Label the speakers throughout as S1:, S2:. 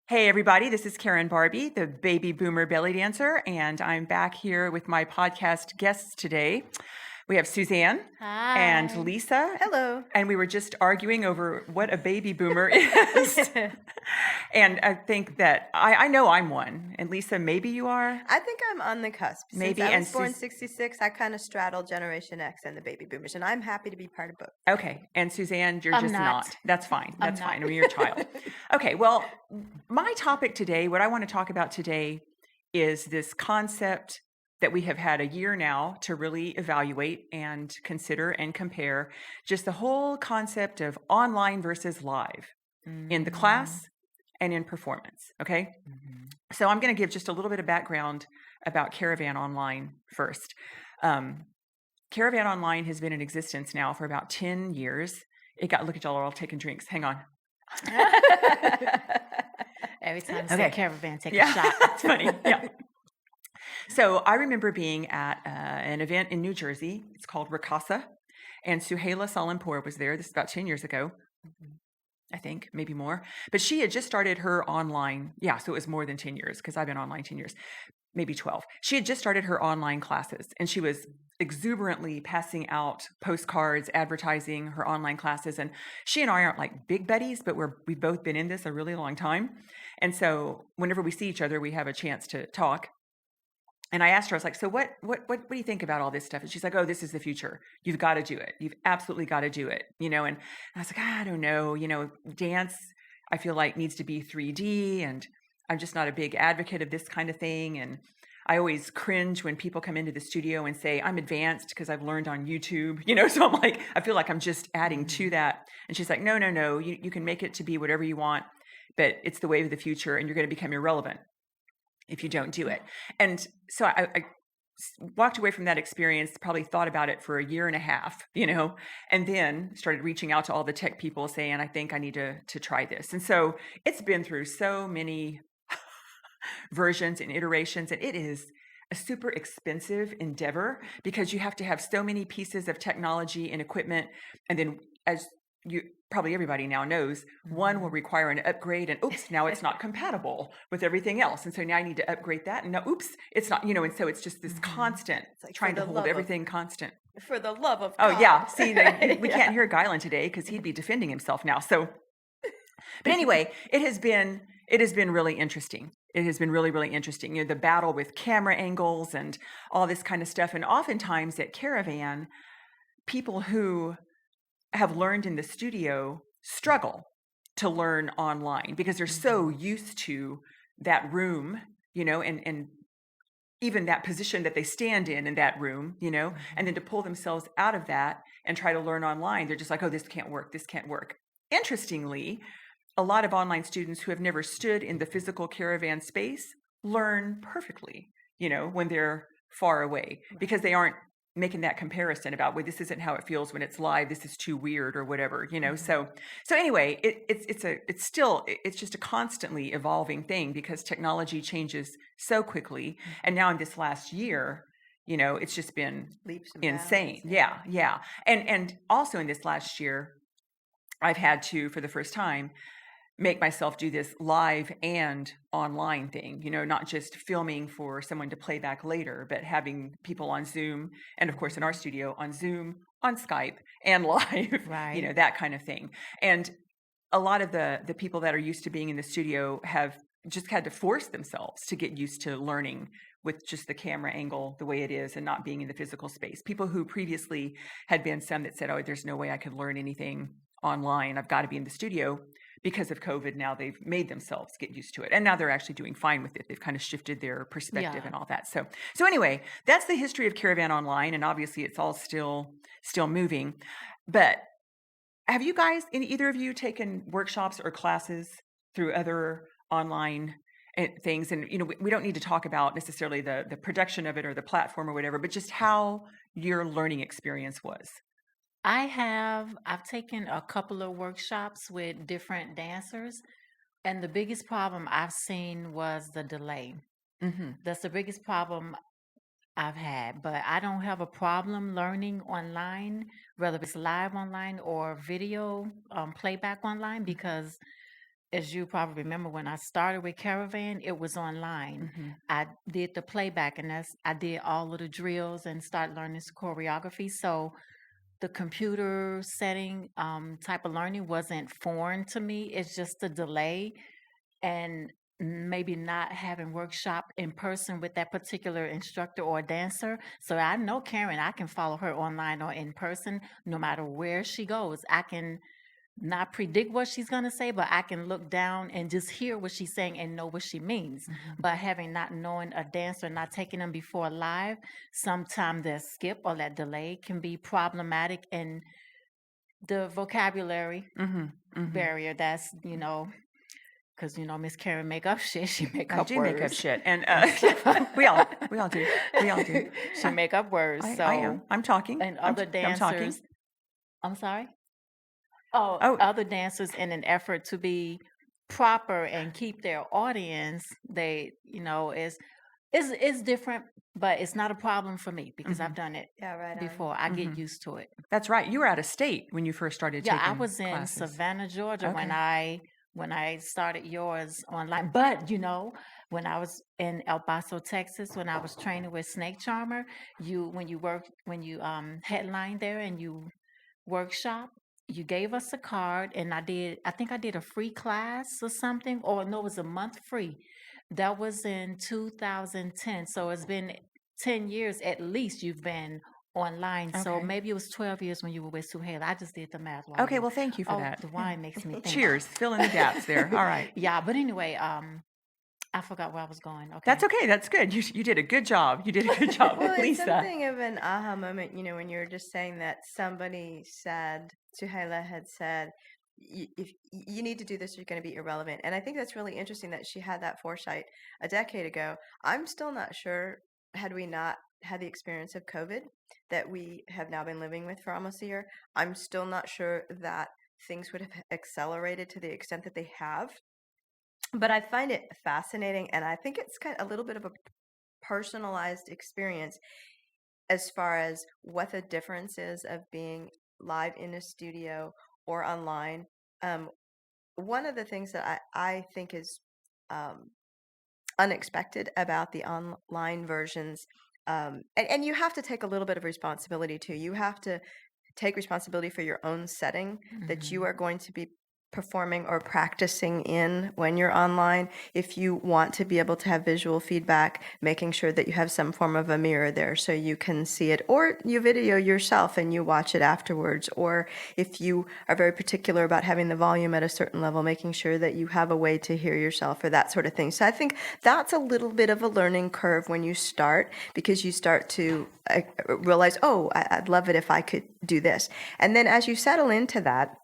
S1: Hey everybody, this is Karen Barbie, the baby boomer belly dancer, and I'm back here with my podcast guests today. We have Suzanne and
S2: Hi.
S1: Lisa,
S2: Hello.
S1: and we were just arguing over what a baby boomer is. And I think that I know I'm one, and Lisa, maybe you are,
S2: I think I'm on the cusp. Since
S1: maybe,
S2: I
S1: and
S2: was born
S1: Sus.
S2: 66, I kind of straddle Generation X and the baby boomers, and I'm happy to be part of both.
S1: Okay, and Suzanne, you're
S3: I'm
S1: just
S3: not.
S1: not. That's fine.
S3: I'm
S1: That's
S3: not.
S1: fine. I mean, you're a child. Okay, well, my topic today, what I want to talk about today is this concept that we have had a year now to really evaluate and consider and compare just the whole concept of online versus live in the class and in performance. Okay, so I'm going to give just a little bit of background about Caravan Online first. Caravan Online has been in existence now for about 10 years. Look at y'all are all taking drinks. Hang on.
S3: Every time I
S1: Okay.
S3: say caravan, take a
S1: Yeah,
S3: shot.
S1: that's funny. Yeah. So I remember being at an event in New Jersey. It's called Ricasa, and Suhaila Salimpour was there. This is about 10 years ago, I think, maybe more. But she had just started her online. Yeah, so it was more than 10 years because I've been online 10 years, maybe 12. She had just started her online classes, and she was exuberantly passing out postcards advertising her online classes. And she and I aren't like big buddies, but we've both been in this a really long time. And so whenever we see each other, we have a chance to talk. And I asked her, I was like, so what do you think about all this stuff? And she's like, oh, this is the future. You've got to do it. You've absolutely got to do it. And I was like, I don't know, dance, I feel like needs to be 3D, and I'm just not a big advocate of this kind of thing. And I always cringe when people come into the studio and say, I'm advanced because I've learned on YouTube, so I'm like, I feel like I'm just adding to that. And she's like, no, you can make it to be whatever you want, but it's the wave of the future and you're going to become irrelevant if you don't do it. And so I walked away from that experience, probably thought about it for a year and a half, and then started reaching out to all the tech people saying, I think I need to try this. And so it's been through so many versions and iterations, and it is a super expensive endeavor because you have to have so many pieces of technology and equipment. And then, as you probably everybody now knows, one will require an upgrade, and oops, now it's not compatible with everything else. And so now I need to upgrade that, and now oops, it's not, and so it's just this constant
S2: like
S1: trying to hold everything constant.
S2: For the love of
S1: Oh
S2: God.
S1: yeah, see, we
S2: Yeah.
S1: can't hear Gylan today because he'd be defending himself now. So, but anyway, it has been really interesting. It has been really, really interesting. The battle with camera angles and all this kind of stuff. And oftentimes at Caravan, people who have learned in the studio struggle to learn online because they're so used to that room, and even that position that they stand in that room, and then to pull themselves out of that and try to learn online, they're just like, oh, this can't work. This can't work. Interestingly, a lot of online students who have never stood in the physical Caravan space learn perfectly, when they're far away because they aren't making that comparison about, well, this isn't how it feels when it's live. This is too weird or whatever, So anyway, it's just a constantly evolving thing because technology changes so quickly. And now in this last year, it's just been
S2: Leaps and
S1: insane.
S2: bounds.
S1: Yeah. And also in this last year, I've had to, for the first time, make myself do this live and online thing, not just filming for someone to play back later, but having people on Zoom, and of course in our studio on Zoom, on Skype, and live,
S3: Right.
S1: that kind of thing. And a lot of the people that are used to being in the studio have just had to force themselves to get used to learning with just the camera angle the way it is and not being in the physical space. People who previously had been some that said, oh, there's no way I could learn anything online. I've got to be in the studio. Because of COVID, now they've made themselves get used to it. And now they're actually doing fine with it. They've kind of shifted their perspective
S3: Yeah.
S1: and all that. So anyway, that's the history of Caravan Online. And obviously it's all still moving. But have you guys, either of you, taken workshops or classes through other online things? And, we don't need to talk about necessarily the production of it or the platform or whatever, but just how your learning experience was.
S3: I've taken a couple of workshops with different dancers, and the biggest problem I've seen was the delay.
S1: Mm-hmm.
S3: That's the biggest problem I've had, but I don't have a problem learning online, whether it's live online or video playback online, because as you probably remember, when I started with Caravan, it was online.
S1: Mm-hmm.
S3: I did the playback, and I did all of the drills and started learning this choreography. So the computer setting type of learning wasn't foreign to me. It's just the delay and maybe not having workshop in person with that particular instructor or dancer. So I know Karen, I can follow her online or in person no matter where she goes. I can not predict what she's going to say, but I can look down and just hear what she's saying and know what she means. But having not knowing a dancer, not taking them before live, sometimes that skip or that delay can be problematic, and the vocabulary barrier, that's, because Miss Karen make up shit. She make
S1: I
S3: up
S1: do
S3: words.
S1: make up shit, and we all do. We all do.
S3: She make up words. So
S1: I am. I'm talking.
S3: and
S1: I'm
S3: other
S1: I'm talking.
S3: dancers. I'm sorry. Oh,
S1: Oh.
S3: other dancers, in an effort to be proper and keep their audience, they, is different, but it's not a problem for me because I've done it
S2: Yeah, right on.
S3: before. I get used to it.
S1: That's right. You were out of state when you first started
S3: Yeah,
S1: taking
S3: I was in
S1: classes.
S3: Savannah, Georgia when
S1: Okay.
S3: I started yours online. But when I was in El Paso, Texas, when I was training with Snake Charmer, when you headline there and you workshop, you gave us a card, and I think I did a free class or something, or no, it was a month free. That was in 2010. So it's been 10 years at least you've been online. So
S1: Okay.
S3: maybe it was 12 years when you were with Suhail. I just did the math.
S1: Okay. Well, thank you for that.
S3: The wine makes me think.
S1: Cheers. Fill in the gaps there. All right.
S3: Yeah, but anyway, I forgot where I was going. Okay.
S1: That's okay. That's good. You did a good job. You did a good job,
S2: Well, it's
S1: Lisa.
S2: something of an aha moment, when you were just saying that somebody said, Suhaila had said, if you need to do this, you're going to be irrelevant. And I think that's really interesting that she had that foresight a decade ago. I'm still not sure, had we not had the experience of COVID that we have now been living with for almost a year, I'm still not sure that things would have accelerated to the extent that they have. But I find it fascinating, and I think it's kind of a little bit of a personalized experience as far as what the difference is of being live in a studio or online. One of the things that I think is unexpected about the online versions, and you have to take a little bit of responsibility too. You have to take responsibility for your own setting that you are going to be performing or practicing in when you're online. If you want to be able to have visual feedback, making sure that you have some form of a mirror there so you can see it, or you video yourself and you watch it afterwards, or if you are very particular about having the volume at a certain level, making sure that you have a way to hear yourself or that sort of thing. So I think that's a little bit of a learning curve when you start, because you start to realize, oh, I'd love it if I could do this. And then as you settle into that,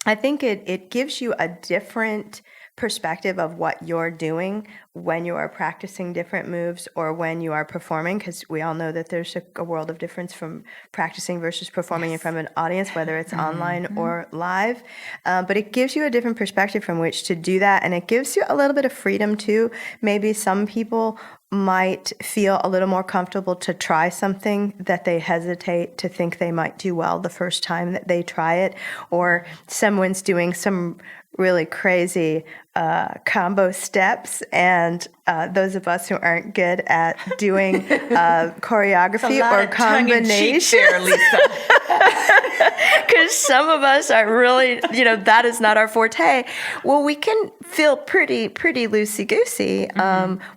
S2: I think it gives you a different perspective of what you're doing when you are practicing different moves or when you are performing, because we all know that there's a world of difference from practicing versus performing in front of an audience, whether it's online or live. But it gives you a different perspective from which to do that, and it gives you a little bit of freedom too. Maybe some people might feel a little more comfortable to try something that they hesitate to think they might do well the first time that they try it, or someone's doing some really crazy combo steps, and those of us who aren't good at doing choreography or combination, because some of us are really, that is not our forte. Well, we can feel pretty loosey-goosey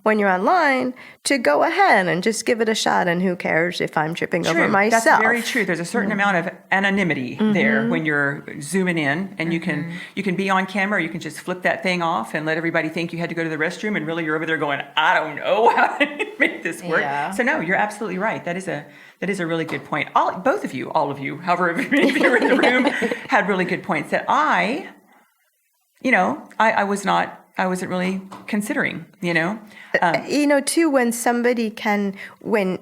S2: when you're online to go ahead and just give it a shot, and who cares if I'm tripping over myself.
S1: That's very true. There's a certain amount of anonymity there when you're zooming in, and you can be on camera, or you can just flip that thing off and let everybody think you had to go to the restroom, and really you're over there going, I don't know how to make this work.
S3: Yeah.
S1: So no, you're absolutely right. That is a really good point. All of you, however many of you are in the room, had really good points that I wasn't really considering,
S2: too, when somebody can, when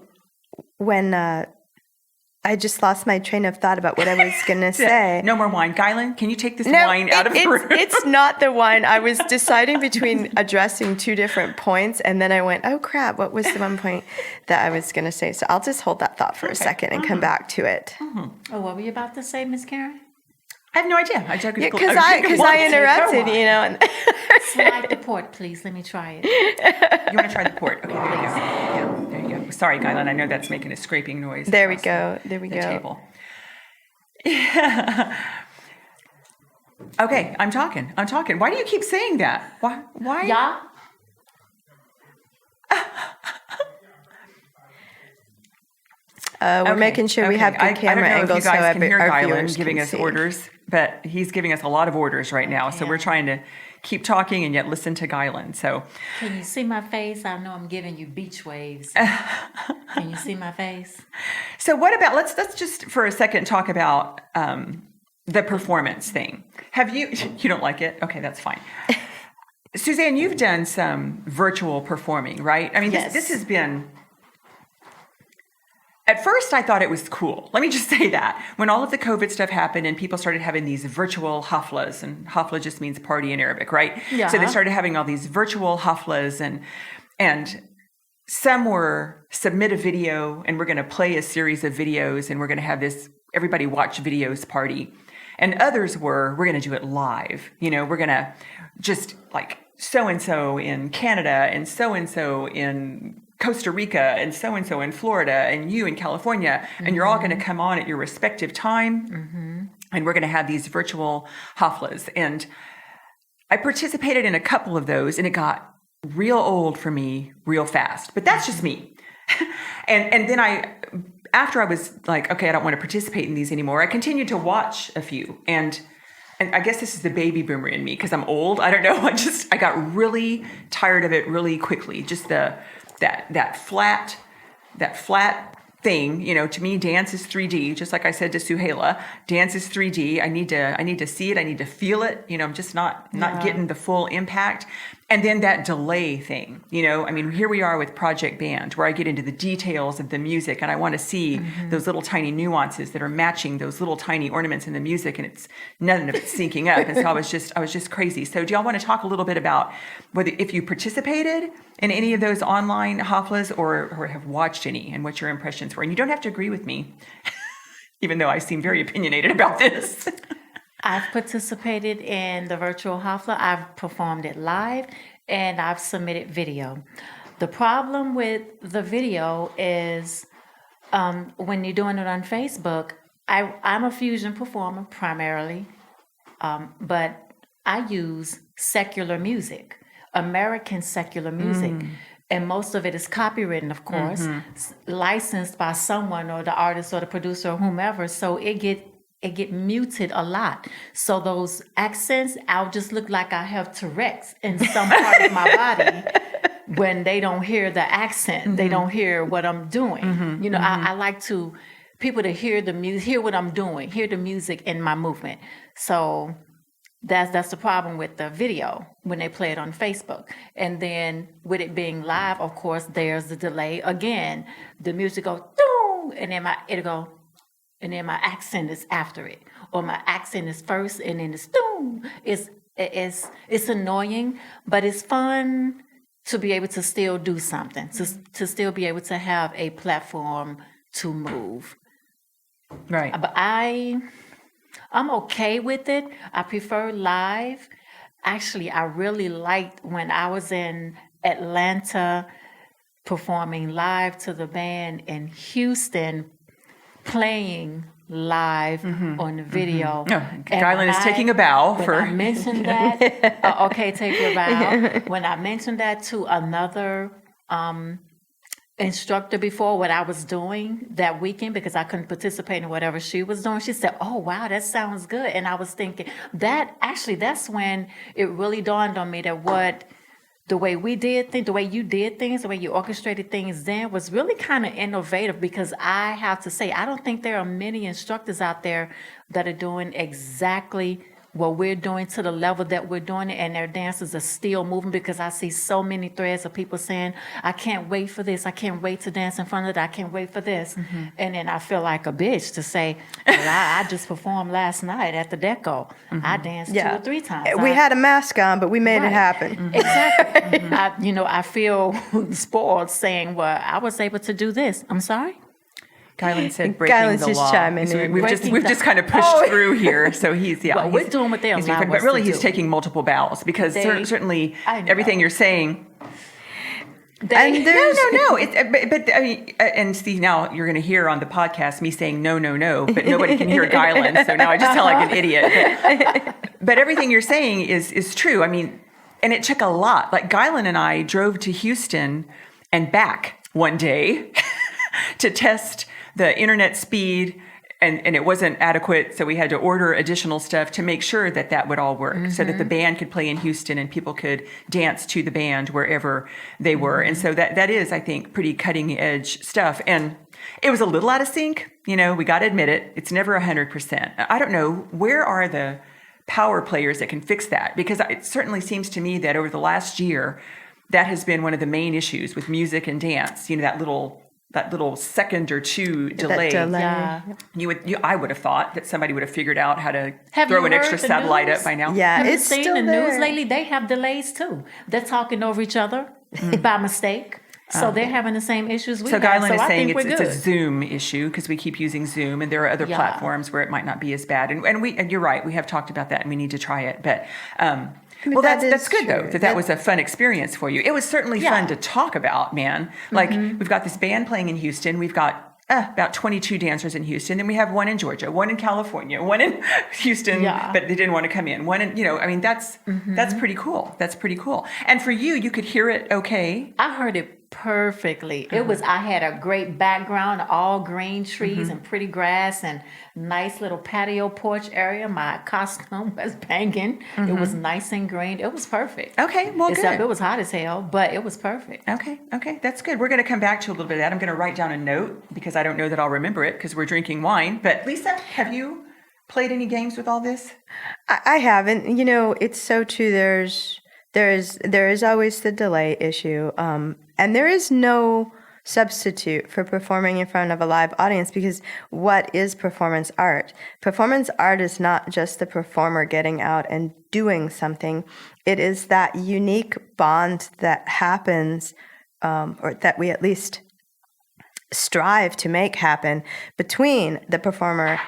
S2: I just lost my train of thought about what I was going to say.
S1: No more wine. Guylan, can you take this wine out of the room?
S2: It's not the wine. I was deciding between addressing two different points, and then I went, oh, crap, what was the one point that I was going to say? So I'll just hold that thought for a second and come back to it.
S3: Oh, what were you about to say, Miss Karen?
S1: I have no idea. I joke.
S2: Because I interrupted, you know. And
S3: Slide the port, please. Let me try it.
S1: You want to try the port? Okay, there you go. Yeah, there you go. Sorry, Guylan. I know that's making a scraping noise.
S2: there we
S1: across
S2: go. There we
S1: the
S2: go.
S1: table. Yeah. Okay, I'm talking. Why do you keep saying that? Why?
S3: Y'all?
S2: We're
S1: Okay,
S2: making sure we
S1: okay.
S2: have good camera
S1: I don't know
S2: angles
S1: if you guys
S2: so
S1: can hear
S2: our
S1: Guylan
S2: viewers
S1: giving
S2: can
S1: us
S2: see.
S1: orders, but he's giving us a lot of orders right now. So we're
S3: Okay.
S1: trying to keep talking and yet listen to Guylan. So
S3: Can you see my face? I know I'm giving you beach waves. Can you see my face?
S1: So what about, let's just for a second talk about the performance thing. Have you don't like it? Okay, that's fine. Suzanne, you've done some virtual performing, right? I mean,
S2: Yes.
S1: this has been, at first I thought it was cool. Let me just say that. When all of the COVID stuff happened and people started having these virtual haflas, and hafla just means party in Arabic, right?
S3: Yeah.
S1: So they started having all these virtual haflas and some were submit a video and we're going to play a series of videos and we're going to have this everybody watch videos party. And others we're going to do it live. You know, we're going to just like so-and-so in Canada and so-and-so in Costa Rica and so-and-so in Florida and you in California. And you're all going to come on at your respective time. And we're going to have these virtual haflas. And I participated in a couple of those and it got real old for me real fast. But that's just me. And then after I was like, okay, I don't want to participate in these anymore, I continued to watch a few. And I guess this is the baby boomer in me because I'm old. I don't know. I got really tired of it really quickly. Just that flat thing, you know, to me, dance is 3D, just like I said to Suhaila, dance is 3D. I need to see it. I need to feel it. You know, I'm just not getting the full impact. And then that delay thing, you know, I mean, here we are with Project Band where I get into the details of the music and I want to see those little tiny nuances that are matching those little tiny ornaments in the music and none of it's syncing up. And so I was just crazy. So do y'all want to talk a little bit about if you participated in any of those online haflas or have watched any and what your impressions were? And you don't have to agree with me, even though I seem very opinionated about this.
S3: I've participated in the virtual hafla. I've performed it live, and I've submitted video. The problem with the video is when you're doing it on Facebook, I'm a fusion performer primarily, but I use secular music, American secular music. And most of it is copywritten, of course, licensed by someone or the artist or the producer or whomever. So it get muted a lot. So those accents, I'll just look like I have Tourette's in some part of my body when they don't hear the accent. They don't hear what I'm doing. You know, I like people to hear the music, hear what I'm doing, hear the music in my movement. So that's the problem with the video when they play it on Facebook. And then with it being live, of course, there's the delay. Again, the music goes, doo, and then it'll go, and then my accent is after it, or my accent is first, and then it's boom. It's annoying, but it's fun to be able to still do something, to still be able to have a platform to move.
S1: Right.
S3: But I'm okay with it. I prefer live. Actually, I really liked when I was in Atlanta performing live to the band in Houston, playing live on the video.
S1: Guylan is taking a bow
S3: when
S1: for.
S3: I mentioned that, okay, take a bow. When I mentioned that to another instructor before, what I was doing that weekend, because I couldn't participate in whatever she was doing, she said, oh, wow, that sounds good. And I was thinking that's when it really dawned on me that the way we did things, the way you did things, the way you orchestrated things then was really kind of innovative, because I have to say, I don't think there are many instructors out there that are doing exactly what we're doing to the level that we're doing it, and their dances are still moving, because I see so many threads of people saying, I can't wait for this. I can't wait to dance in front of that. I can't wait for this. And then I feel like a bitch to say, well, I just performed last night at the Deco. I danced 2 or 3 times.
S2: We had a mask on, but we made it
S3: Right.
S2: happen.
S3: Exactly. I feel spoiled saying, well, I was able to do this. I'm sorry?
S1: Kylan said breaking
S2: Kylan's
S1: the
S2: just
S1: law.
S2: chiming
S1: So
S2: in.
S1: we've just kind of pushed through here. So he's
S3: Well, we're doing what they
S1: he's
S3: allow
S1: but
S3: us
S1: really
S3: to
S1: he's
S3: do.
S1: taking multiple bows because certainly
S3: I know.
S1: everything you're saying.
S2: And there's
S1: No. But I mean, and see, now you're going to hear on the podcast me saying no, but nobody can hear Gylan, so now I just sound like an idiot. But everything you're saying is true. I mean, and it took a lot. Like Gylan and I drove to Houston and back one day to test the internet speed. And it wasn't adequate, so we had to order additional stuff to make sure that would all work, so that the band could play in Houston and people could dance to the band wherever they were. And so that is, I think, pretty cutting edge stuff. And it was a little out of sync. We got to admit it. It's never 100%. I don't know, where are the power players that can fix that? Because it certainly seems to me that over the last year, that has been one of the main issues with music and dance. That little second or two delay.
S3: Yeah.
S1: I would have thought that somebody would have figured out how to
S3: Have
S1: throw
S3: you
S1: an extra
S3: heard the
S1: satellite
S3: news?
S1: up by now.
S2: Yeah,
S3: Have you
S2: it's
S3: seen
S2: still
S3: the
S2: there.
S3: news lately? They have delays too. They're talking over each other by mistake. So they're having the same issues we
S1: So
S3: have.
S1: Gylan is
S3: I
S1: saying
S3: think we're
S1: it's a
S3: good.
S1: Zoom issue because we keep using Zoom, and there are other
S3: Yeah.
S1: platforms where it might not be as bad. And you're right, we have talked about that, and we need to try it. But well,
S2: that
S1: that's
S2: is
S1: good though.
S2: true.
S1: That was a fun experience for you. It was certainly fun to talk about, man. Like we've got this band playing in Houston. We've got about 22 dancers in Houston. Then we have one in Georgia, one in California, one in Houston, but they didn't want to come in. One in, I mean, that's pretty cool. That's pretty cool. And for you, you could hear it okay.
S3: I heard it perfectly. It was, I had a great background, all green trees and pretty grass and nice little patio porch area. My costume was banging. It was nice and green. It was perfect.
S1: Okay, well,
S3: Except
S1: good.
S3: it was hot as hell, but it was perfect.
S1: Okay, that's good. We're going to come back to a little bit of that. I'm going to write down a note because I don't know that I'll remember it because we're drinking wine. But Lisa, have you played any games with all this?
S2: I haven't. It's so true. There is always the delay issue, and there is no substitute for performing in front of a live audience, because what is performance art? Performance art is not just the performer getting out and doing something. It is that unique bond that happens, or that we at least strive to make happen between the performer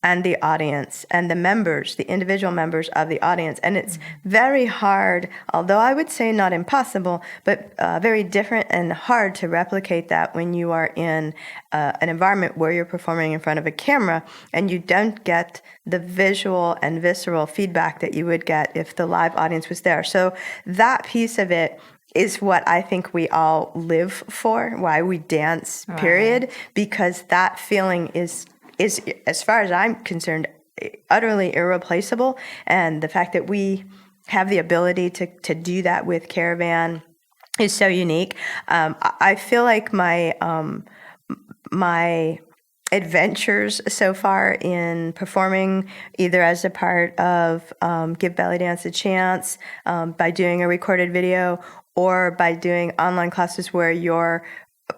S2: and the audience and the members, the individual members of the audience. And it's very hard, although I would say not impossible, but very different and hard to replicate that when you are in an environment where you're performing in front of a camera and you don't get the visual and visceral feedback that you would get if the live audience was there. So that piece of it is what I think we all live for, why we dance, period, because that feeling is, as far as I'm concerned, utterly irreplaceable. And the fact that we have the ability to do that with Karavan is so unique. I feel like my adventures so far in performing, either as a part of Give Belly Dance a Chance, by doing a recorded video, or by doing online classes where you're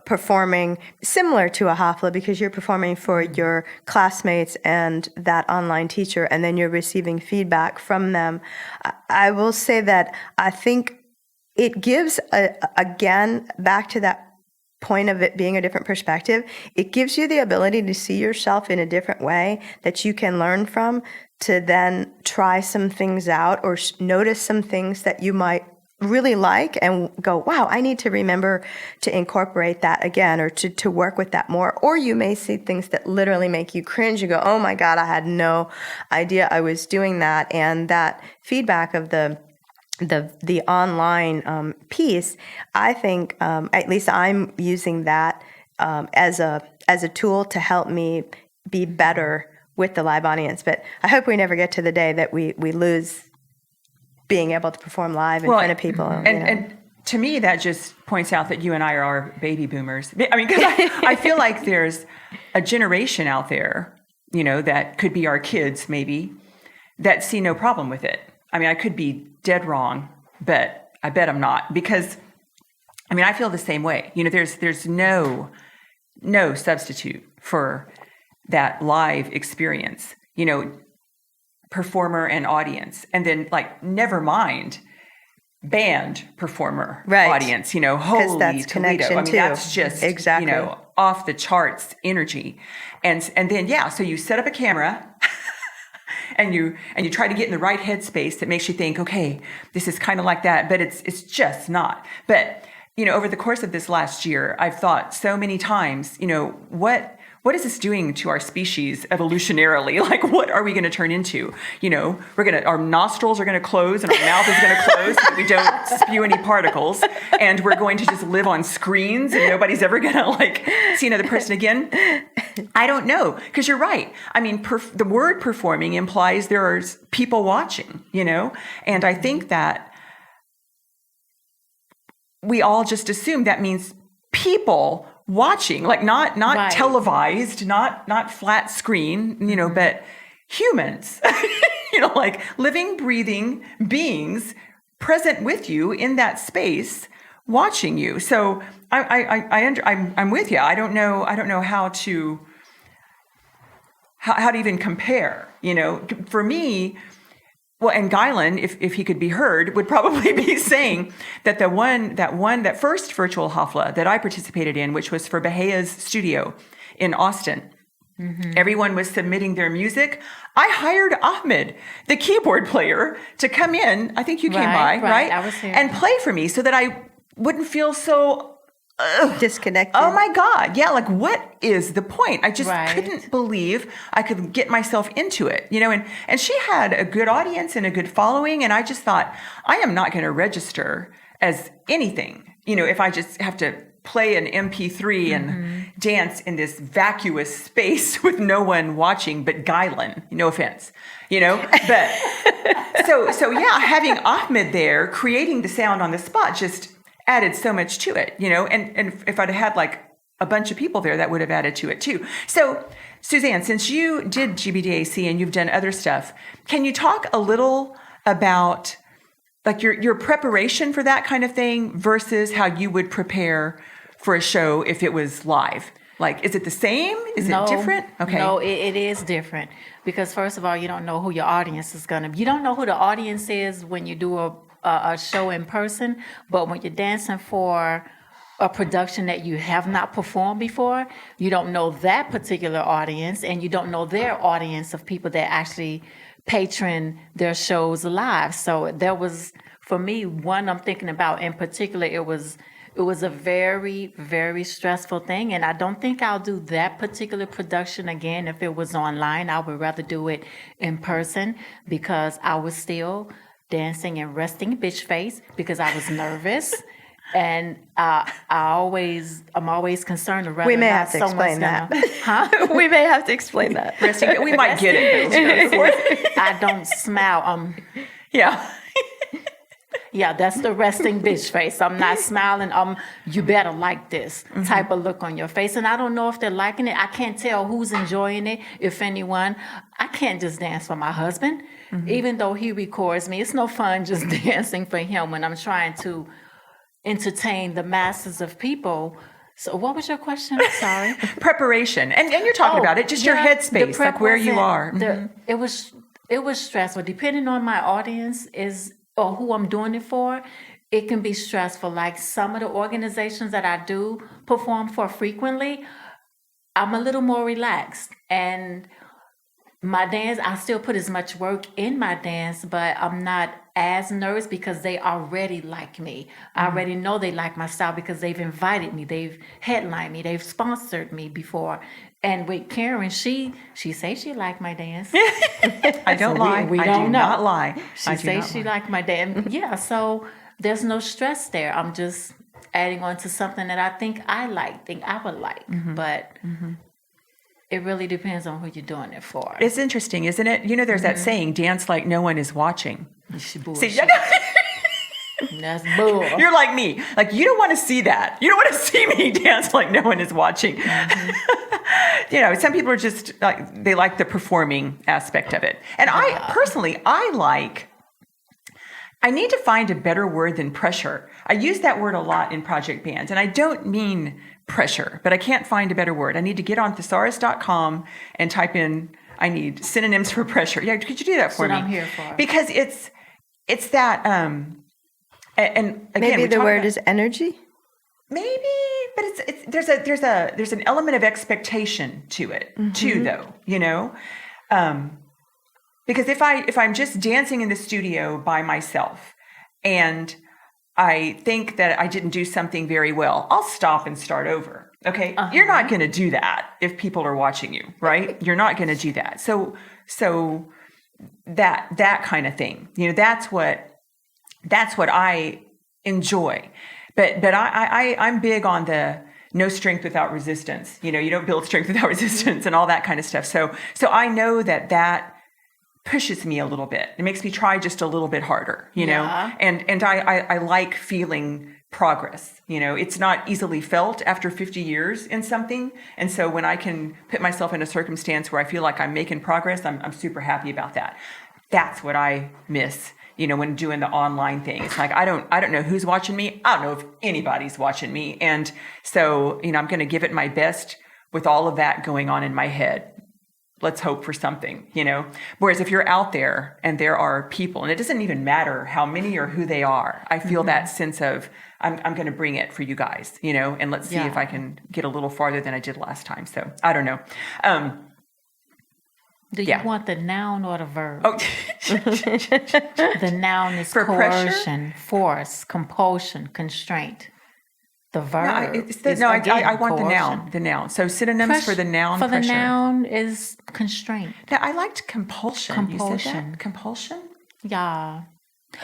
S2: performing similar to a hafla because you're performing for your classmates and that online teacher, and then you're receiving feedback from them. I will say that I think it gives, again, back to that point of it being a different perspective, it gives you the ability to see yourself in a different way that you can learn from, to then try some things out or notice some things that you might really like and go, wow, I need to remember to incorporate that again, or to work with that more. Or you may see things that literally make you cringe. You go, oh my God, I had no idea I was doing that. And that feedback of the online piece, I think, at least I'm using that as a tool to help me be better with the live audience. But I hope we never get to the day that we lose being able to perform live in front of people.
S1: And to me, that just points out that you and I are baby boomers. I mean, because I feel like there's a generation out there, that could be our kids maybe, that see no problem with it. I mean, I could be dead wrong, but I bet I'm not, because I mean, I feel the same way. There's no substitute for that live experience, performer and audience. And then, like, never mind band performer
S2: Right.
S1: audience, holy
S2: that's
S1: Toledo.
S2: connection,
S1: I mean,
S2: too.
S1: that's just,
S2: Exactly.
S1: off the charts energy. And then, so you set up a camera and you try to get in the right headspace that makes you think, okay, this is kind of like that, but it's just not. But, over the course of this last year, I've thought so many times, what is this doing to our species evolutionarily? Like, what are we going to turn into? Our nostrils are going to close and our mouth is going to close so that we don't spew any particles. And we're going to just live on screens and nobody's ever going to see another person again. I don't know. Because you're right. I mean, the word performing implies there's people watching, and I think that we all just assume that means people watching, not
S3: Right.
S1: televised, not flat screen, but humans, living, breathing beings present with you in that space, watching you. So I'm with you. I don't know how to even compare. For me. Well, and Guylan, if he could be heard, would probably be saying that that first virtual Hafla that I participated in, which was for Bahaya's studio in Austin, everyone was submitting their music. I hired Ahmed, the keyboard player, to come in. I think you came by, right?
S3: I was here.
S1: And play for me so that I wouldn't feel so
S2: disconnected.
S1: oh my God. Yeah. What is the point? I just
S3: Right.
S1: couldn't believe I could get myself into it, and she had a good audience and a good following. And I just thought, I am not going to register as anything, if I just have to play an MP3 and dance in this vacuous space with no one watching but Guylan, no offense, but so yeah, having Ahmed there creating the sound on the spot just added so much to it, and if I'd had a bunch of people there, that would have added to it too. So Suzanne, since you did GBDAC and you've done other stuff, can you talk a little about your preparation for that kind of thing versus how you would prepare for a show if it was live? Is it the same? Is it different? Okay.
S3: No, it is different because first of all, you don't know who your audience is going to be. You don't know who the audience is when you do a show in person, but when you're dancing for a production that you have not performed before, you don't know that particular audience and you don't know their audience of people that actually patron their shows live. So there was, for me, one I'm thinking about in particular, it was a very, very stressful thing. And I don't think I'll do that particular production again if it was online. I would rather do it in person because I was still dancing and resting bitch face because I was nervous. And I'm always concerned of whether
S2: We may
S3: or not
S2: have to
S3: someone's
S2: explain
S3: gonna,
S2: that.
S3: huh?
S2: We may have to explain that.
S1: We might get it.
S3: I don't smile.
S1: Yeah.
S3: Yeah, that's the resting bitch face. I'm not smiling. You better like this type of look on your face. And I don't know if they're liking it. I can't tell who's enjoying it, if anyone. I can't just dance for my husband, even though he records me. It's no fun just dancing for him when I'm trying to entertain the masses of people. So what was your question? Sorry.
S1: Preparation. And you're talking about it, just your headspace, where you are.
S3: It was stressful. Depending on my audience or who I'm doing it for, it can be stressful. Like some of the organizations that I do perform for frequently, I'm a little more relaxed. And my dance, I still put as much work in my dance, but I'm not as nervous because they already like me. I already know they like my style because they've invited me, they've headlined me, they've sponsored me before. And with Karen, she says she liked my dance.
S1: I don't lie.
S3: We
S1: I
S3: don't
S1: do
S3: know.
S1: not lie.
S3: She says she liked my dance. Yeah, so there's no stress there. I'm just adding on to something that I think I would like. But it really depends on who you're doing it for.
S1: It's interesting, isn't it? There's that saying, dance like no one is watching.
S3: She
S1: See,
S3: bullshit. That's bull.
S1: you're like me. You don't want to see that. You don't want to see me dance like no one is watching. Some people are just they like the performing aspect of it. And I personally, I need to find a better word than pressure. I use that word a lot in project bands, and I don't mean pressure, but I can't find a better word. I need to get on thesaurus.com and type in, I need synonyms for pressure. Yeah, could you do that for me?
S3: That's what I'm here for.
S1: Because it's that, and And again,
S2: Maybe
S1: we
S2: the
S1: talk
S2: word
S1: about-
S2: is energy.
S1: maybe, but there's an element of expectation to it too, though, you know, because if I'm just dancing in the studio by myself and I think that I didn't do something very well, I'll stop and start over. Okay. You're not going to do that if people are watching you, right? You're not going to do that. So that kind of thing, you know, that's what I enjoy. But I'm big on the no strength without resistance. You know, you don't build strength without resistance and all that kind of stuff. So I know that pushes me a little bit. It makes me try just a little bit harder, you know, and I like feeling progress. You know, it's not easily felt after 50 years in something. And so when I can put myself in a circumstance where I feel like I'm making progress, I'm super happy about that. That's what I miss, you know, when doing the online thing. It's like, I don't know who's watching me. I don't know if anybody's watching me. And so, you know, I'm going to give it my best with all of that going on in my head. Let's hope for something, you know. Whereas if you're out there and there are people, and it doesn't even matter how many or who they are, I feel that sense of I'm going to bring it for you guys, you know, and let's see if I can get a little farther than I did last time. So I don't know.
S3: Do you want the noun or the verb?
S1: Oh,
S3: The noun is
S1: For pressure?
S3: coercion, force, compulsion, constraint. The verb
S1: I want the noun. The noun. So synonyms for the noun.
S3: For
S1: pressure.
S3: the noun is constraint.
S1: Now, I liked compulsion. You said
S3: Compulsion.
S1: that? Compulsion?
S3: Yeah.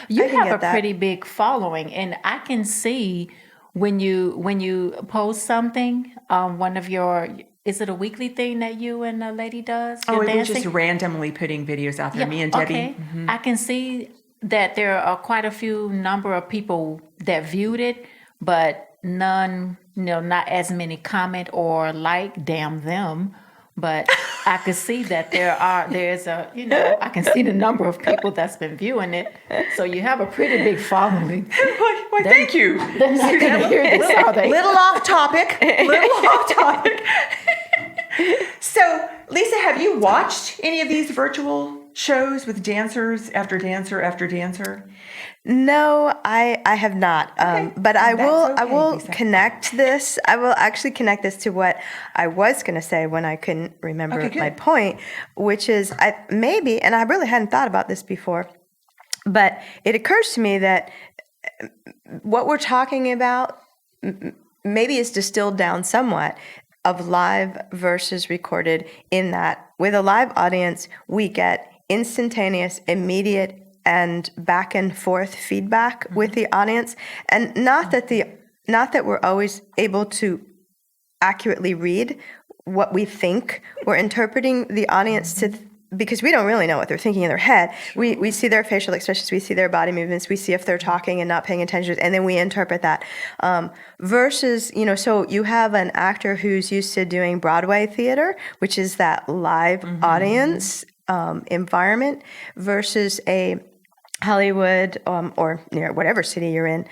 S3: You
S2: can
S3: have
S2: get
S3: a
S2: that.
S3: pretty big following, and I can see when you post something, one of your, is it a weekly thing that you and a lady does?
S1: Oh,
S3: Your
S1: it was
S3: dancing?
S1: just randomly putting videos out there. Me and Debbie.
S3: Okay. I can see that there are quite a few number of people that viewed it, but none, you know, not as many comment or like, damn them. But I could see that there's a, you know, I can see the number of people that's been viewing it. So you have a pretty big following.
S1: Why, thank you.
S3: They're not going to hear this, are they?
S1: Little off topic. So, Lisa, have you watched any of these virtual shows with dancers after dancer after dancer?
S2: No, I have not.
S1: Okay.
S2: But I
S1: That's okay,
S2: will
S1: Lisa.
S2: connect this. I will actually connect this to what I was going to say when I couldn't remember
S1: Okay, good.
S2: my point, which is maybe, and I really hadn't thought about this before, but it occurs to me that what we're talking about maybe is distilled down somewhat of live versus recorded, in that with a live audience, we get instantaneous, immediate, and back and forth feedback with the audience. And not that we're always able to accurately read what we think we're interpreting the audience to, because we don't really know what they're thinking in their head. We see their facial expressions, we see their body movements, we see if they're talking and not paying attention, and then we interpret that. Versus, you know, so you have an actor who's used to doing Broadway theater, which is that live audience environment, versus a Hollywood or near whatever city you're in,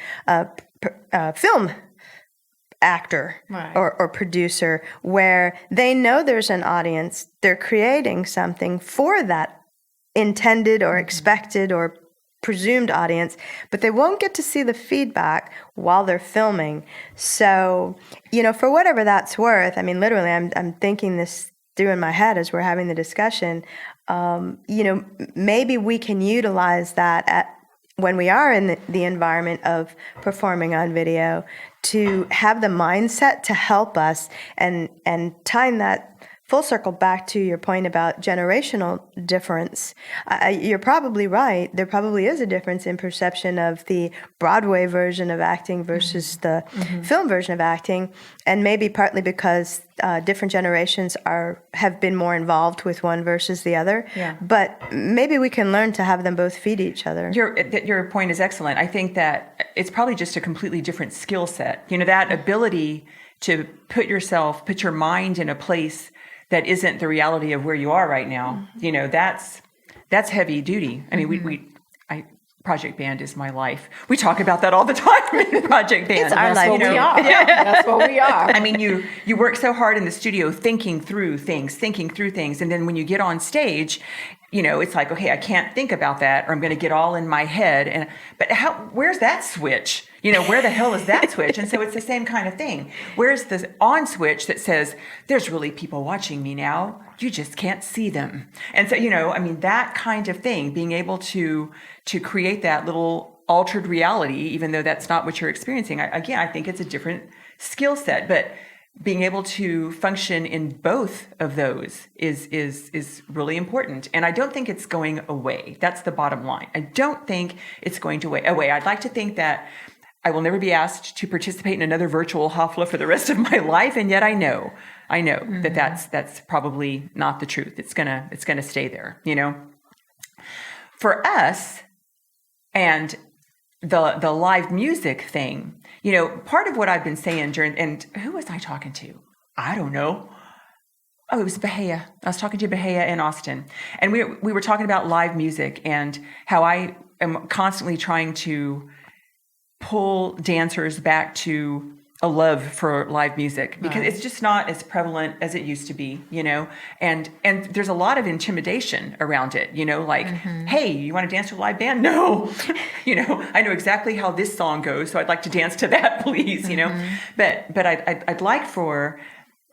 S2: film actor or producer, where they know there's an audience, they're creating something for that intended or expected or presumed audience, but they won't get to see the feedback while they're filming. So, you know, for whatever that's worth, I mean, literally, I'm thinking this through in my head as we're having the discussion. You know, maybe we can utilize that when we are in the environment of performing on video, to have the mindset to help us, and tying that full circle back to your point about generational difference. You're probably right. There probably is a difference in perception of the Broadway version of acting versus the film version of acting, and maybe partly because different generations have been more involved with one versus the other.
S3: Yeah.
S2: But maybe we can learn to have them both feed each other.
S1: Your point is excellent. I think that it's probably just a completely different skill set. You know, that ability to put your mind in a place that isn't the reality of where you are right now. You know, that's heavy duty. I mean, Project Band is my life. We talk about that all the time in Project Band.
S2: It's our
S3: That's
S2: life.
S3: what we are. That's what we are.
S1: I mean, you work so hard in the studio thinking through things, and then when you get on stage, it's like, okay, I can't think about that, or I'm going to get all in my head. But where's that switch? Where the hell is that switch? And so it's the same kind of thing. Where's the on switch that says, there's really people watching me now. You just can't see them. And so, that kind of thing, being able to create that little altered reality, even though that's not what you're experiencing. I think it's a different skill set, but being able to function in both of those is really important. And I don't think it's going away. That's the bottom line. I don't think it's going to away. I'd like to think that I will never be asked to participate in another virtual Hafla for the rest of my life. And yet I know that that's probably not the truth. It's gonna stay there, For us, and the live music thing, part of what I've been saying and who was I talking to? I don't know. Oh, it was Bahia. I was talking to Bahia in Austin, and we were talking about live music and how I am constantly trying to pull dancers back to a love for live music, because it's just not as prevalent as it used to be, and there's a lot of intimidation around it, like, hey, you want to dance to a live band? No, I know exactly how this song goes, so I'd like to dance to that, please, but I'd like for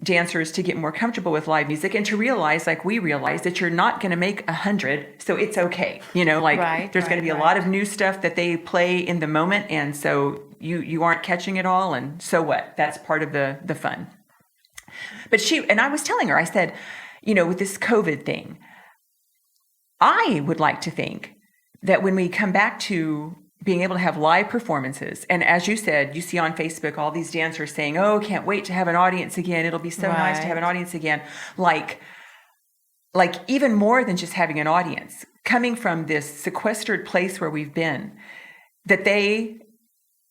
S1: dancers to get more comfortable with live music and to realize, like we realize, that you're not going to make 100, so it's okay. There's going to be a lot of new stuff that they play in the moment, and so you aren't catching it all, and so what? That's part of the fun. But I was telling her, I said, with this COVID thing, I would like to think that when we come back to being able to have live performances, and as you said, you see on Facebook all these dancers saying, oh, can't wait to have an audience again. It'll be so nice to have an audience again. Like even more than just having an audience, coming from this sequestered place where we've been, that they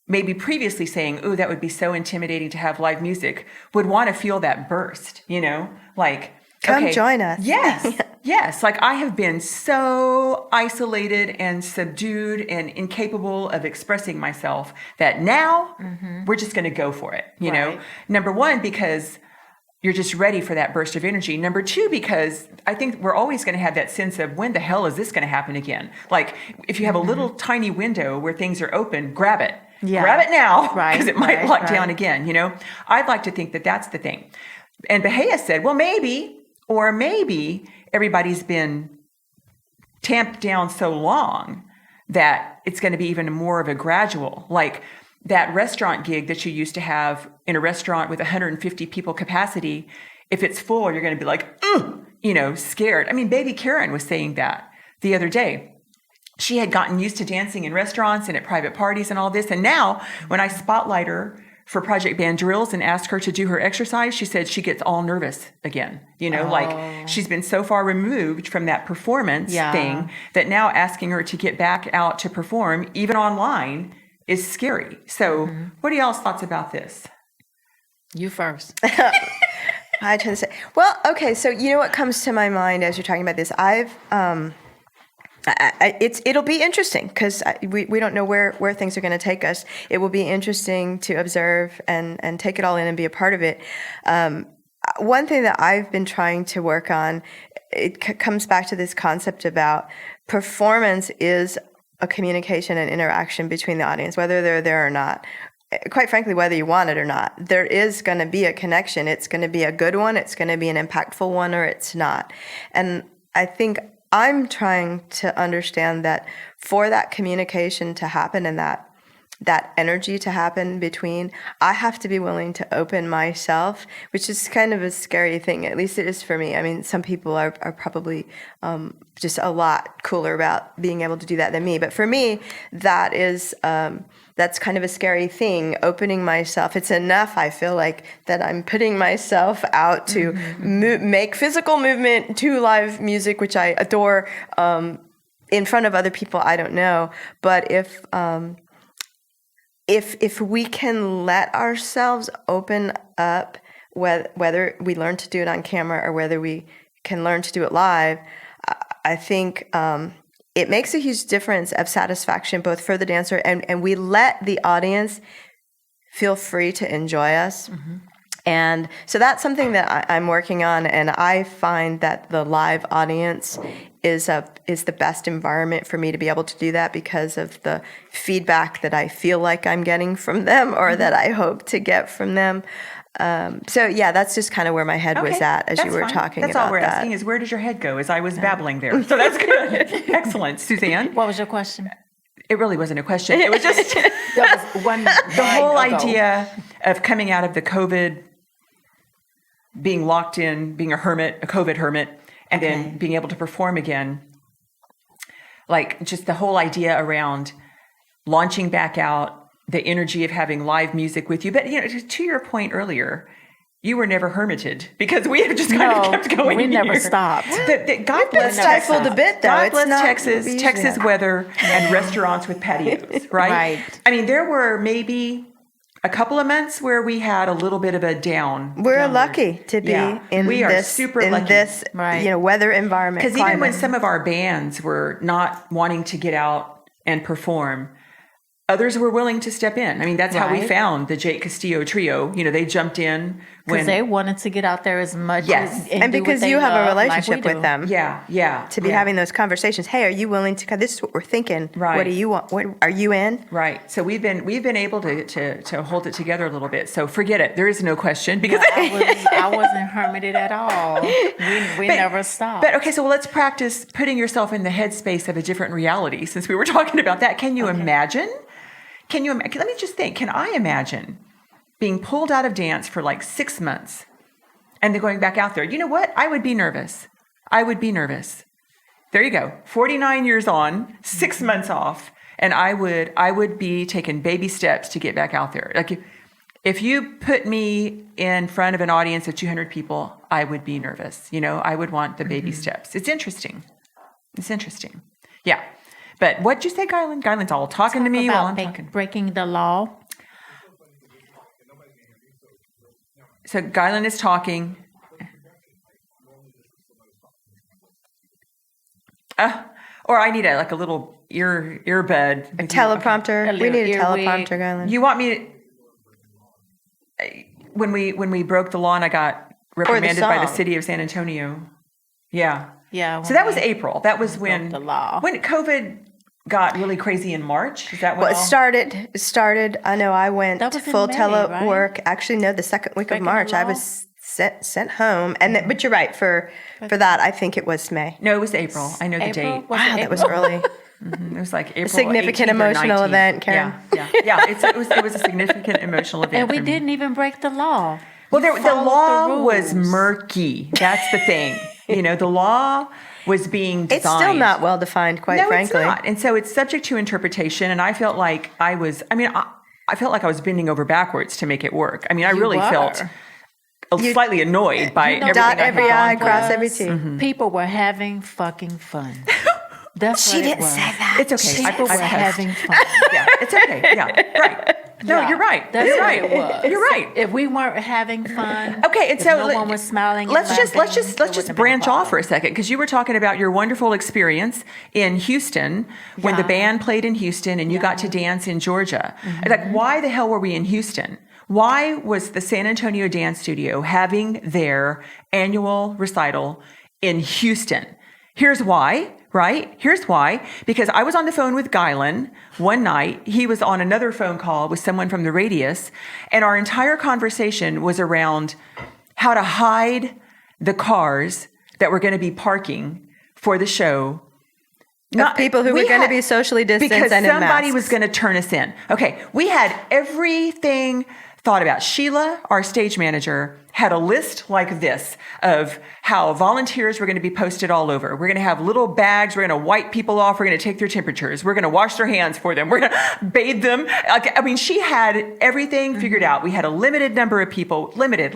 S1: maybe previously saying, oh, that would be so intimidating to have live music, would want to feel that burst, like,
S2: come
S1: okay,
S2: join us.
S1: Yes. Yes. Like, I have been so isolated and subdued and incapable of expressing myself that now we're just going to go for it. You know, number one, because you're just ready for that burst of energy. Number two, because I think we're always going to have that sense of, when the hell is this going to happen again? Like, if you have a little tiny window where things are open, grab it. Yeah. Grab it now, because it might lock down again. I'd like to think that that's the thing. And Bahia said, well, maybe everybody's been tamped down so long that it's going to be even more of a gradual, like that restaurant gig that you used to have in a restaurant with 150 people capacity. If it's full, you're going to be like, scared. I mean, baby Karen was saying that the other day. She had gotten used to dancing in restaurants and at private parties and all this. And now when I spotlight her for Project Band drills and ask her to do her exercise, she said she gets all nervous again. Like, she's been so far removed from that performance thing that now asking her to get back out to perform, even online, is scary. So what are y'all's thoughts about this?
S3: You first.
S2: I tend to say, well, okay, so what comes to my mind as you're talking about this? It'll be interesting, because we don't know where things are going to take us. It will be interesting to observe and take it all in and be a part of it. One thing that I've been trying to work on, it comes back to this concept about performance is a communication and interaction between the audience, whether they're there or not. Quite frankly, whether you want it or not, there is going to be a connection. It's going to be a good one. It's going to be an impactful one, or it's not. And I think I'm trying to understand that for that communication to happen and that energy to happen between, I have to be willing to open myself, which is kind of a scary thing. At least it is for me. I mean, some people are probably just a lot cooler about being able to do that than me. But for me, that is that's kind of a scary thing, opening myself. It's enough, I feel like, that I'm putting myself out to make physical movement to live music, which I adore, in front of other people I don't know. But if we can let ourselves open up, whether we learn to do it on camera or whether we can learn to do it live, I think it makes a huge difference of satisfaction both for the dancer and we let the audience feel free to enjoy us. And so that's something that I'm working on, and I find that the live audience is the best environment for me to be able to do that because of the feedback that I feel like I'm getting from them or that I hope to get from them. So yeah, that's just kind of where my head was at as you were talking
S1: that's
S2: about that.
S1: all we're asking is where does your head go as I was babbling there. So that's good. Excellent. Suzanne?
S3: What was your question?
S1: It really wasn't a question. It was just
S3: That was one
S1: the whole
S3: line ago.
S1: idea of coming out of the COVID, being locked in, being a hermit, a COVID hermit, and then being able to perform again. Like just the whole idea around launching back out, the energy of having live music with you. But, to your point earlier, you were never hermited because we have just kind of kept going.
S3: We never
S1: here.
S3: stopped.
S1: God bless
S2: stifled a bit, though.
S1: God
S2: It's
S1: bless
S2: not
S1: Texas, Texas weather and restaurants with patios, right?
S3: Right.
S1: I mean, there were maybe a couple of months where we had a little bit of a down.
S2: We're lucky to be in
S1: we are
S2: this
S1: super lucky.
S3: Right.
S2: Weather environment.
S1: Because even when
S2: climate.
S1: some of our bands were not wanting to get out and perform, others were willing to step in. I mean, that's how we
S3: Right.
S1: found the Jake Castillo trio. They jumped in
S3: Because
S1: when
S3: they wanted to get out there as much
S1: Yes.
S3: and
S2: and
S3: do what
S2: because
S3: they
S2: you have a
S3: love, like
S2: relationship
S3: we
S2: with
S3: do.
S2: them.
S1: yeah
S2: To be having those conversations. Hey, are you willing to? This is what we're thinking.
S1: Right.
S2: What do you want? What are you in?
S1: right. So we've been able to hold it together a little bit. So forget it. There is no question because
S3: I wasn't hermited at all. We never stopped.
S1: But okay, so let's practice putting yourself in the headspace of a different reality. Since we were talking about that, can you imagine? Let me just think. Can I imagine being pulled out of dance for like 6 months and then going back out there? You know what? I would be nervous. There you go. 49 years on, 6 months off, and I would be taking baby steps to get back out there. Like if you put me in front of an audience of 200 people, I would be nervous. I would want the baby steps. It's interesting. Yeah. But what'd you say, Guylan? Guylan's all talking to me while I'm talking.
S3: Breaking the law.
S1: So Guylan is talking. Or I need a little earbud.
S2: A teleprompter. We need a
S3: little
S2: teleprompter,
S3: earwig.
S2: Garland.
S1: You want me to? When we broke the law and I got reprimanded by the
S2: song.
S1: city of San Antonio. Yeah.
S3: Yeah.
S1: So that was April. That was when
S3: the law.
S1: when COVID got really crazy in March. Is that when
S2: Well, it started. I know I went
S3: That was in
S2: full
S3: May,
S2: telework.
S3: right?
S2: Actually, no, the second week
S3: Breaking
S2: of
S3: the
S2: March. I
S3: law?
S2: was sent home, and but you're right for that. I think it was May.
S1: No, it was April. I know the
S3: April?
S1: date.
S3: Was it
S2: Wow, that was
S3: April?
S2: early.
S1: It was like April.
S2: significant
S1: 18th or
S2: emotional
S1: 19th.
S2: event, Karen.
S1: Yeah. It was a significant emotional event.
S3: And we
S1: for me.
S3: didn't even break the law.
S1: Well, the
S3: followed
S1: law
S3: the
S1: was
S3: rules.
S1: murky. That's the thing. The law was being designed.
S2: It's still not well defined, quite
S1: No,
S2: frankly.
S1: it's not. And so it's subject to interpretation. And I felt like I felt like I was bending over backwards to make it work. I mean, I really felt slightly annoyed by everything
S2: Dot
S1: I had
S2: every
S1: gone
S2: I,
S1: through.
S2: cross every T.
S3: People were having fucking fun. That's
S2: She
S3: what it
S2: didn't
S3: was.
S2: say that.
S1: It's okay.
S3: People were
S1: I've cussed.
S3: having fun.
S1: Yeah, it's okay. Yeah, right. No,
S3: Yeah,
S1: you're right.
S3: That's
S1: You're
S3: what
S1: right.
S3: it was.
S1: You're right.
S3: If we weren't having fun,
S1: Okay, and
S3: if
S1: so
S3: no one was smiling. and
S1: let's just
S3: laughing, it wouldn't have been a
S1: branch off for a
S3: problem.
S1: second because you were talking about your wonderful experience in Houston when the
S3: Yeah.
S1: band played in Houston and you got to dance in Georgia. Like, why the hell were we in Houston? Why was the San Antonio Dance Studio having their annual recital in Houston? Here's why. Right? Here's why. Because I was on the phone with Guylan one night. He was on another phone call with someone from the Radius. And our entire conversation was around how to hide the cars that were going to be parking for the show.
S2: Of people who
S1: we
S2: were going to
S1: had-
S2: be socially distanced
S1: because
S2: and in
S1: somebody
S2: masks.
S1: was going to turn us in. Okay, we had everything thought about. Sheila, our stage manager, had a list like this of how volunteers were going to be posted all over. We're going to have little bags. We're going to wipe people off. We're going to take their temperatures. We're going to wash their hands for them. We're going to bathe them. I mean, she had everything figured out. We had a limited number of people. Limited.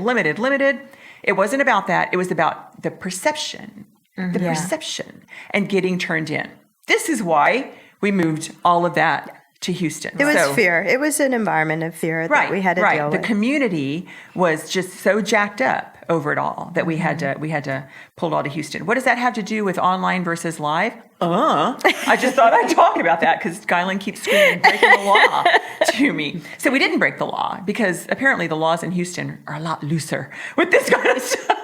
S1: It wasn't about that. It was about the perception. The perception and getting turned in. This is why we moved all of that to Houston.
S2: It was
S1: So-
S2: fear. It was an environment of fear that we had to deal
S1: The
S2: with.
S1: community was just so jacked up over it all, that we had to pull it all to Houston. What does that have to do with online versus live? I just thought I'd talk about that because Skyland keeps screaming breaking the law to me. So we didn't break the law because apparently the laws in Houston are a lot looser with this kind of stuff.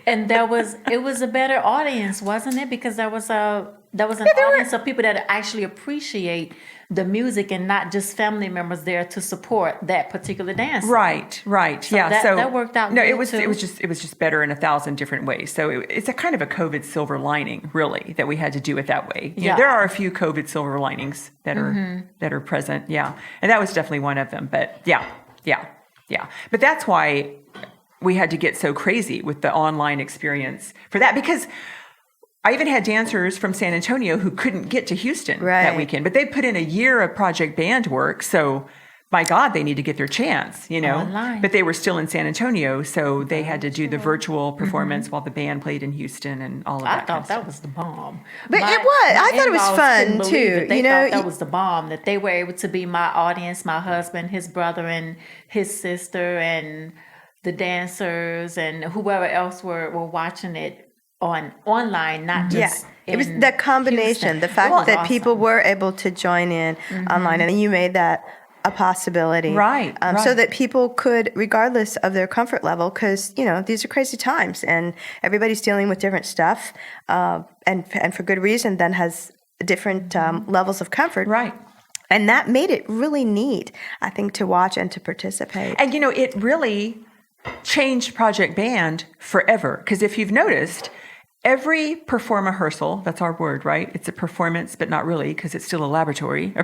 S3: And it was a better audience, wasn't it? Because there was an audience of people that actually appreciate the music and not just family members there to support that particular dance.
S1: Right.
S3: So
S1: Yeah.
S3: that worked out.
S1: No,
S3: good
S1: it was
S3: too.
S1: just better in 1,000 different ways. So it's a kind of a COVID silver lining, really, that we had to do it that way. You know, there are a few COVID silver linings that are present. Yeah. And that was definitely one of them. But yeah. But that's why we had to get so crazy with the online experience for that, because I even had dancers from San Antonio who couldn't get to Houston that weekend, but they put in a year of project band work. So my God, they need to get their chance, you know,
S3: Online.
S1: But they were still in San Antonio. So they had to do the virtual performance while the band played in Houston and all of that.
S3: I thought that was the bomb.
S2: But it was. I thought it was fun too.
S3: They thought that was the bomb, that they were able to be my audience, my husband, his brother, and his sister, and the dancers, and whoever else were watching it online, not just.
S2: It was the combination,
S3: Houston.
S2: the fact
S3: It was
S2: that
S3: awesome.
S2: people were able to join in online, and you made that a possibility,
S1: Right.
S2: So that people could, regardless of their comfort level, because these are crazy times, and everybody's dealing with different stuff, and for good reason, then has different levels of comfort,
S1: Right.
S2: And that made it really neat, I think, to watch and to participate.
S1: And, it really changed Project Band forever. Because if you've noticed, every perform rehearsal, that's our word, right? It's a performance, but not really, because it's still a laboratory.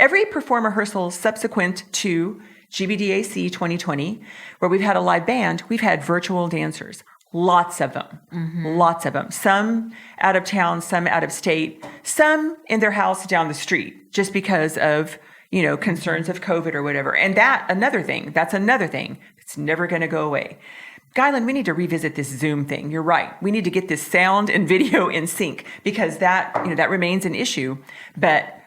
S1: Every perform rehearsal subsequent to GBDAC 2020, where we've had a live band, we've had virtual dancers. Lots of them. Some out of town, some out of state, some in their house down the street, just because of concerns of COVID or whatever. And that's another thing. It's never going to go away. Guyland, we need to revisit this Zoom thing. You're right. We need to get this sound and video in sync, because that remains an issue. But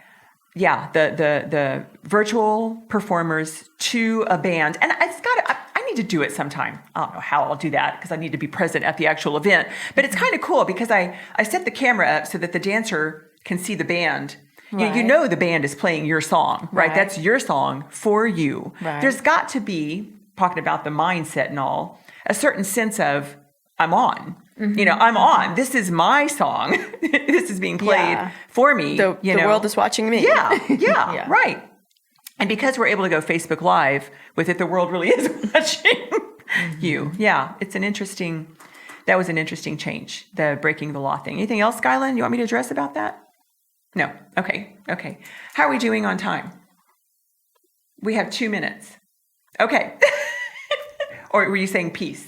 S1: yeah, the virtual performers to a band, and I need to do it sometime. I don't know how I'll do that, because I need to be present at the actual event. But it's kind of cool because I set the camera up so that the dancer can see the band.
S3: Right.
S1: You know the band is playing your song, right? That's your song for you.
S3: Right.
S1: There's got to be, talking about the mindset and all, a certain sense of, I'm on. I'm on. This is my song. This is being played for me.
S2: The world is watching me.
S1: Yeah, right. And because we're able to go Facebook Live with it, the world really is watching you. Yeah, that was an interesting change, the breaking the law thing. Anything else, Skyland, you want me to address about that? No. Okay. How are we doing on time? We have 2 minutes. Okay. Or were you saying peace?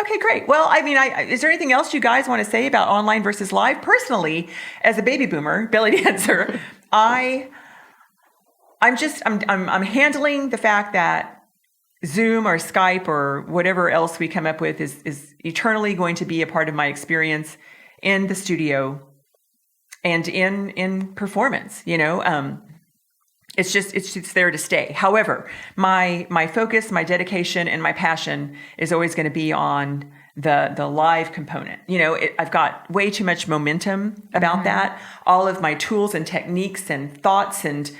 S1: Okay, great. Well, I mean, is there anything else you guys want to say about online versus live? Personally, as a baby boomer, belly dancer, I'm handling the fact that Zoom or Skype or whatever else we come up with is eternally going to be a part of my experience in the studio and in performance. It's there to stay. However, my focus, my dedication, and my passion is always going to be on the live component. I've got way too much momentum about that. All of my tools and techniques and thoughts and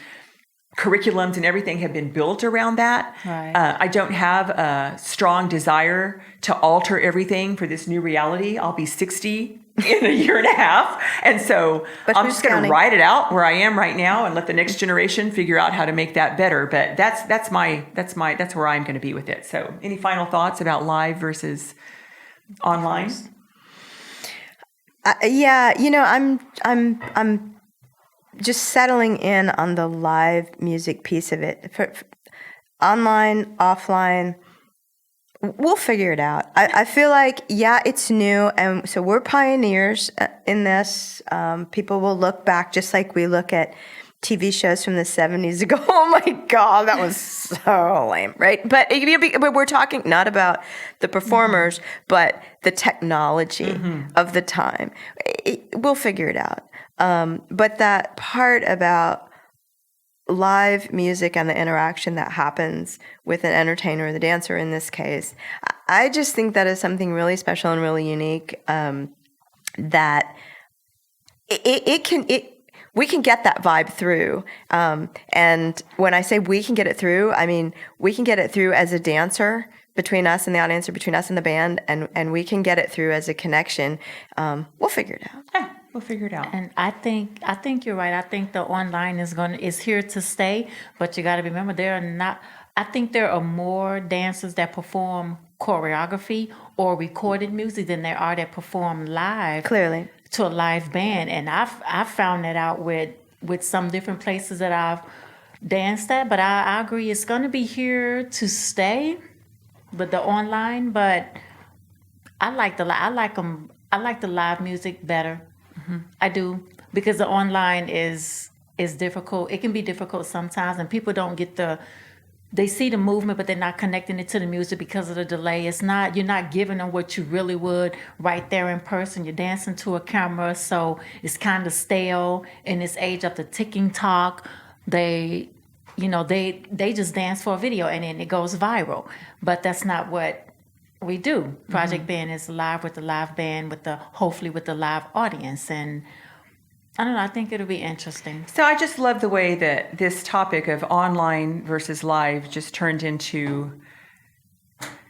S1: curriculums and everything have been built around that.
S3: Right.
S1: I don't have a strong desire to alter everything for this new reality. I'll be 60 in a year and a half. And so I'm just going to ride it out where I am right now and let the next generation figure out how to make that better. But that's where I'm going to be with it. So any final thoughts about live versus online?
S2: I'm just settling in on the live music piece of it. For online, offline, we'll figure it out. I feel like, it's new, and so we're pioneers in this. People will look back just like we look at TV shows from the 70s and go, oh my God, that was so lame, right? But we're talking not about the performers, but the technology of the time. We'll figure it out. But that part about live music and the interaction that happens with an entertainer, the dancer in this case, I just think that is something really special and really unique, that we can get that vibe through. And when I say we can get it through, I mean, we can get it through as a dancer between us and the audience, or between us and the band, and we can get it through as a connection. We'll figure it out.
S1: Yeah, we'll figure it out.
S3: And I think you're right. I think the online is here to stay, but you got to remember I think there are more dancers that perform choreography or recorded music than there are that perform live.
S2: Clearly.
S3: To a live band, and I've found that out with some different places that I've danced at. But I agree, it's going to be here to stay with the online. But I like the live music better. Mm-hmm. I do, because the online is difficult. It can be difficult sometimes, and people don't get they see the movement, but they're not connecting it to the music because of the delay. You're not giving them what you really would right there in person. You're dancing to a camera, so it's kind of stale in this age of the ticking talk. They just dance for a video and then it goes viral. But that's not what we do. Project Band is live with the live band, hopefully with the live audience. And I don't know, I think it'll be interesting.
S1: So I just love the way that this topic of online versus live just turned into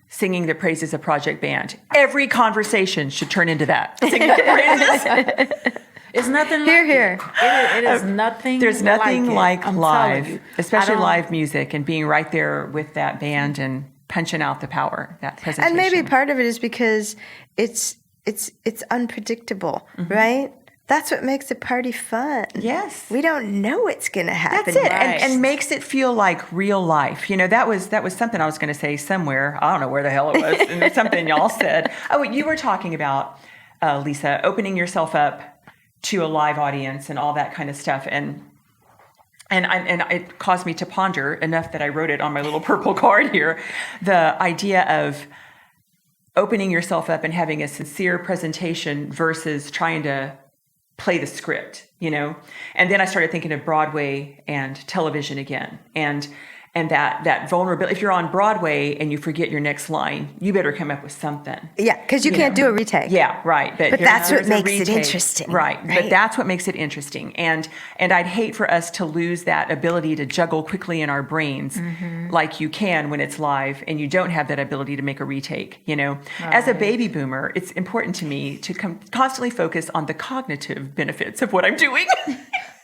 S1: singing the praises of Project Band. Every conversation should turn into that. Singing the praises.
S3: It's nothing
S2: Here,
S3: like
S2: here.
S3: It is nothing.
S1: There's nothing like
S3: I'm
S1: live,
S3: telling you.
S1: especially live music, and being right there with that band and punching out the power, that presentation.
S2: And maybe part of it is because it's unpredictable, right? That's what makes the party fun.
S1: Yes.
S2: We don't know what's going to happen.
S1: That's it,
S3: Right.
S1: and makes it feel like real life. You know, that was something I was going to say somewhere. I don't know where the hell it was. And it's something y'all said. Oh, you were talking about, Lisa, opening yourself up to a live audience and all that kind of stuff. And it caused me to ponder enough that I wrote it on my little purple card here. The idea of opening yourself up and having a sincere presentation versus trying to play the script, you know? And then I started thinking of Broadway and television again. And that vulnerability. If you're on Broadway and you forget your next line, you better come up with something.
S2: Yeah, because you can't do a retake.
S1: Yeah, right.
S2: But that's what
S1: there's a
S2: makes it
S1: retake.
S2: interesting.
S1: Right. But that's what makes it interesting. And I'd hate for us to lose that ability to juggle quickly in our brains like you can when it's live, and you don't have that ability to make a retake, you know?
S3: Right.
S1: As a baby boomer, it's important to me to constantly focus on the cognitive benefits of what I'm doing.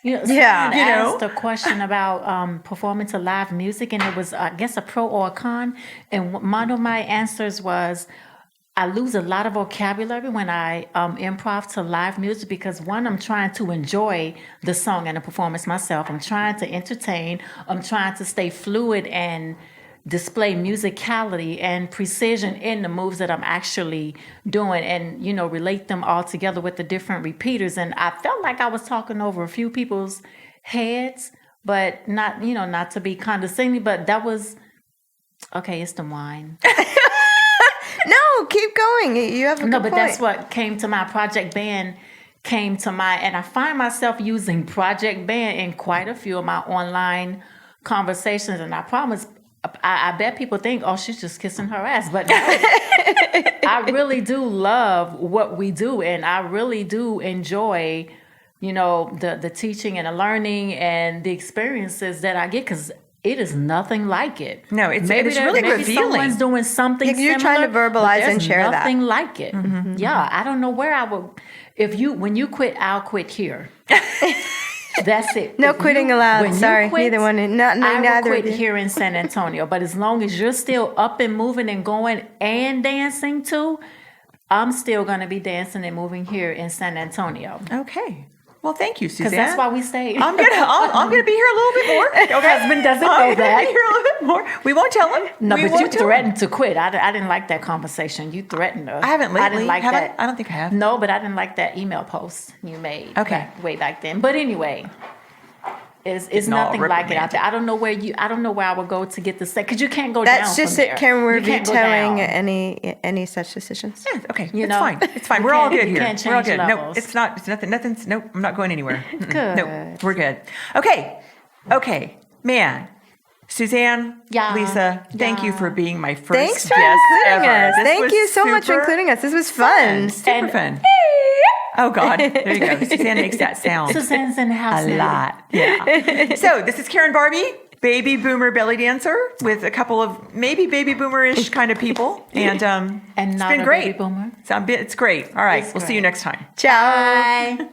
S3: Someone
S1: you know?
S3: asked a question about performing to live music, and it was, I guess, a pro or a con. And one of my answers was, I lose a lot of vocabulary when I improv to live music because, one, I'm trying to enjoy the song and the performance myself. I'm trying to entertain. I'm trying to stay fluid and display musicality and precision in the moves that I'm actually doing, and, you know, relate them all together with the different repeaters. And I felt like I was talking over a few people's heads, but not to be condescending, but that was, okay, it's the wine.
S2: No, keep going. You have a
S3: No,
S2: good
S3: but
S2: point.
S3: that's what came to my Project Band came to mind. And I find myself using Project Band in quite a few of my online conversations. And I promise, I bet people think, oh, she's just kissing her ass. But no, I really do love what we do. And I really do enjoy, you know, the teaching and the learning and the experiences that I get, because it is nothing like it.
S1: No, it's
S3: maybe
S1: really
S3: maybe
S1: revealing.
S3: someone's doing something
S2: If you're trying to
S3: similar, but
S2: verbalize and
S3: there's
S2: share that.
S3: nothing like it. Yeah, I don't know where I would. When you quit, I'll quit here. That's it.
S2: No
S3: If
S2: quitting
S3: you-
S2: allowed.
S3: when you
S2: Sorry,
S3: quit,
S2: neither one. Not
S3: I will
S2: neither of
S3: quit
S2: you.
S3: here in San Antonio. But as long as you're still up and moving and going and dancing too, I'm still going to be dancing and moving here in San Antonio.
S1: Okay. Well, thank you, Suzanne.
S3: Because that's why we stayed.
S1: I'm gonna be here a little bit more. Okay?
S3: Husband doesn't
S1: I'm
S3: know
S1: gonna
S3: that.
S1: be here a little bit more. We won't tell him.
S3: No,
S1: We
S3: but
S1: won't
S3: you
S1: tell him.
S3: threatened to quit. I didn't like that conversation. You threatened us.
S1: I haven't lately.
S3: I didn't like
S1: have
S3: that.
S1: I don't think I have.
S3: No, but I didn't like that email post you made.
S1: Okay.
S3: Way back then. But anyway, it's
S1: Getting all
S3: nothing like it out
S1: reprimanded.
S3: there. I don't know where I would go to get the set, because you can't go down.
S2: That's just
S3: from
S2: it,
S3: there.
S2: Karen. We're
S3: You can't go
S2: vetoing
S3: down.
S2: any such decisions.
S1: Yeah, okay.
S3: You
S1: It's
S3: know,
S1: fine. It's fine.
S3: you
S1: We're all
S3: can't-
S1: good
S3: you
S1: here.
S3: can't
S1: We're all
S3: change
S1: good. No,
S3: levels.
S1: it's not. It's nothing. Nothing's. Nope. I'm not going anywhere.
S3: Good.
S1: Nope. We're good. Okay. man, Suzanne,
S3: Yeah.
S1: Lisa, thank you
S3: Yeah.
S1: for being my first
S2: Thanks for
S1: guest
S2: including
S1: ever.
S2: us.
S1: This
S2: Thank
S1: was
S2: you so much for
S1: super
S2: including us. This was fun.
S1: Super
S3: And-
S1: fun. Oh, God. There you go. Suzanne makes that sound
S3: Suzanne's in the house
S1: a
S3: now.
S1: lot. Yeah. So this is Karen Barbie, baby boomer belly dancer with a couple of maybe baby boomer-ish kind of people. And
S3: And
S1: it's
S3: not
S1: been
S3: a
S1: great.
S3: baby boomer.
S1: So it's great. All right.
S3: It's
S1: We'll see you
S3: great.
S1: next time.
S2: Ciao.
S3: Bye.